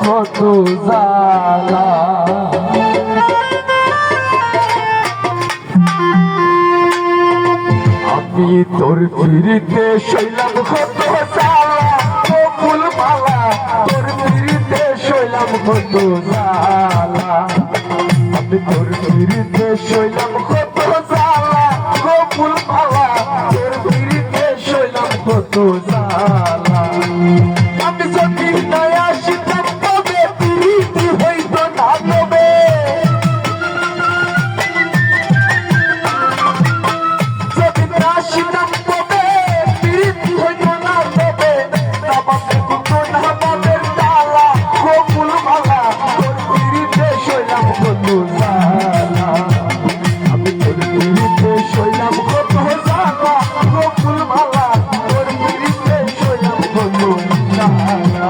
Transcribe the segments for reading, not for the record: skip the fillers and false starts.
কত জ্বালা। আমি তোর ফিরিতে শৈলাম কত জ্বালা, ও ফুলমালা তোর ফিরিতে শৈলাম কত জ্বালা। আমি তোর ফিরিতে শৈলাম কত জ্বালা, ও ফুলমালা তোর ফিরিতে শৈলাম কত জ্বালা। আমি যদি নয়া আসিতাম তবে প্রীতি হইত না তবে, যদি না আসিতাম তবে প্রীতি হইত না তবে। নামাতে দিত না বাবের ডালা, ও ফুলমালা তোর ফিরিতে শৈলাম কত জ্বালা। আমি তোর ফিরিতে শৈলাম কত জ্বালা, ও ফুলমালা তোর ফিরিতে শৈলাম কত জ্বালা।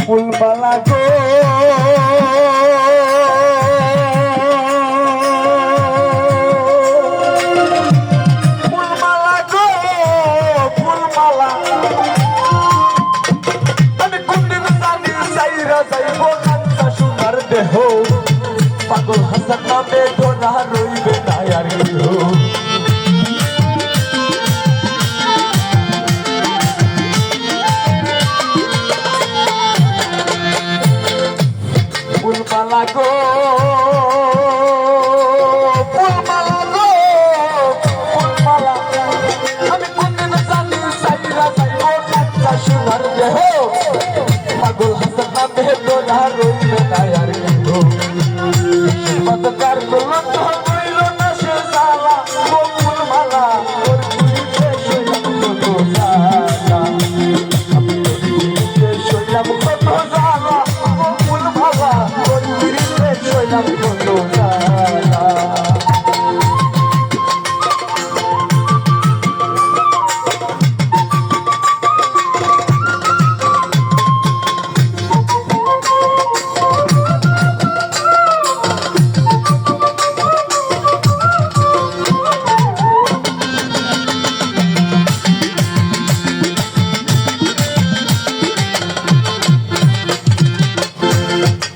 ফুলমালা গো ফুলমালা গো ফুলমালা, আমি কোনদিন জানি সাইরা যাইব কাঁচা সোনার দেহ। পাগল হাসান নামে গোনা রইবে না আর গৃহ। ফুলমালা গো ফুলমালা গো ফুলমালা, আমি কোনদিন জানি সাইরা যাইব কাঁচা সোনার দেহ। পাগল হাসান নামে গোনা রইবে না আর গৃহ। পদকার দুলন্ত হইল না সে জ্বালা, ও ফুলমালা তোর ফিরিতে শৈলাম কত জ্বালা। আমি তোর ফিরিতে শৈলাম কত জ্বালা, ও ফুলমালা তোর ফিরিতে শৈলাম কত জ্বালা।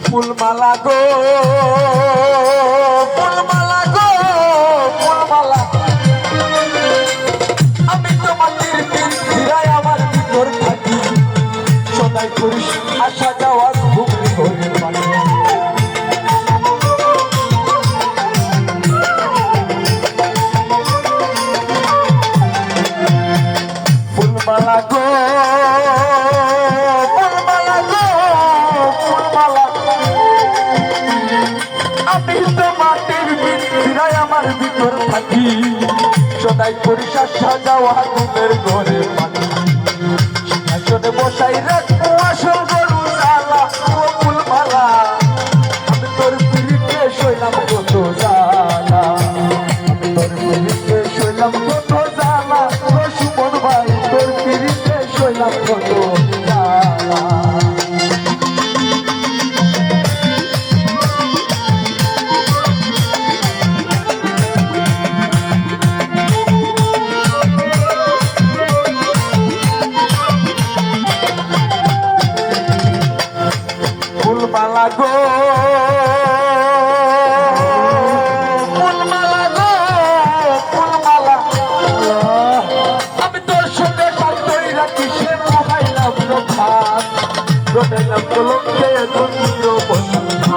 ফুলমালা গো ফুলমালা গো ফুলমালা, আমি তোমাদের ফিরাই আমার ভিতর থাকি। সদাই করিস আসা যাওয়া ঘুমরি করে পানি। ফুলমালা গো ফুলমালা গো ফুলমালা, আমি তোমাদের ফিরাই আমার ভিতর থাকি। সদাই করিস আসা যাওয়া ঘুমের ঘরে পানি। সিংহাসনে বসাই রাখবো আসল গরু জ্বালা, ও ফুলমালা আমি তোর ফিরিতে শৈলাম কত জ্বালা। আমি তোর ফিরিতে শৈলাম কত জ্বালা, ও সুমন ভাই তোর ফিরিতে শৈলাম কত জ্বালা। ফুলমালা গো ফুলমালা গো ফুলমালা, আমি তোর সঙ্গে সাথই রাখি সে মোহাইলাম রোখাত। রোটাইলাম কলমকে ধন্য বসন্ত।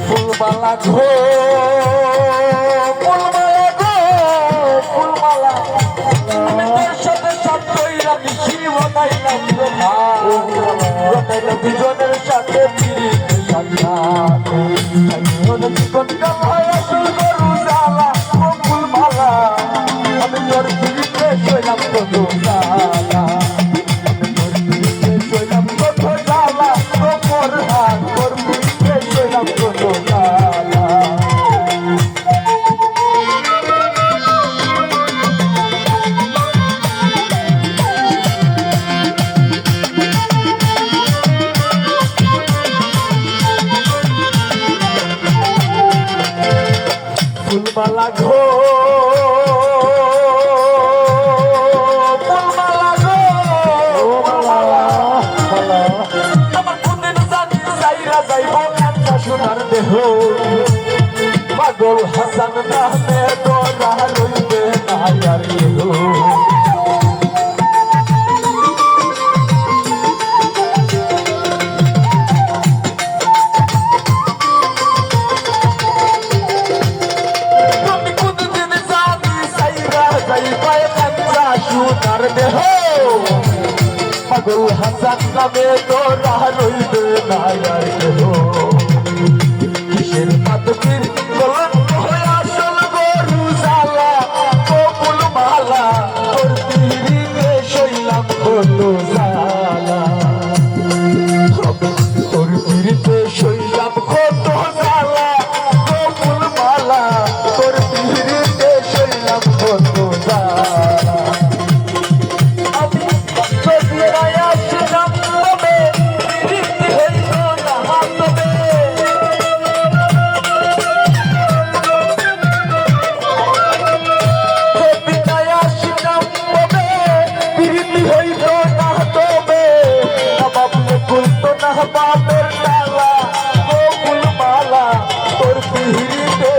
ফুলমালা গো ফুলমালা গো ফুলমালা, আমি তোর সাথে সাথই রাখি সে মোহাইলাম রোখাত। রোটাইলাম দুজনের সাথে ফিরিতে সাথে জীবন কাল হয় আসল গরু জ্বালা, ও ফুলমালা সোনার দেহ পাগল হাসান নামে তোরা রইবে না আর কেহ কিসের মাতকির কলঙ্ক হয়ে আসল গরু জ্বালা কপুল মালা তোর পিরিতে শৈলাম কত জ্বালা তোর পিরিতে শৈলাম কত জ্বালা কপুল মালা তোর পিরিতে শৈলাম কত জ্বালা আমি যদি আসলাম তবে পিরিতি হইল না তবে বাপের ডালা গোকুল মালা তোর পিহিরিতে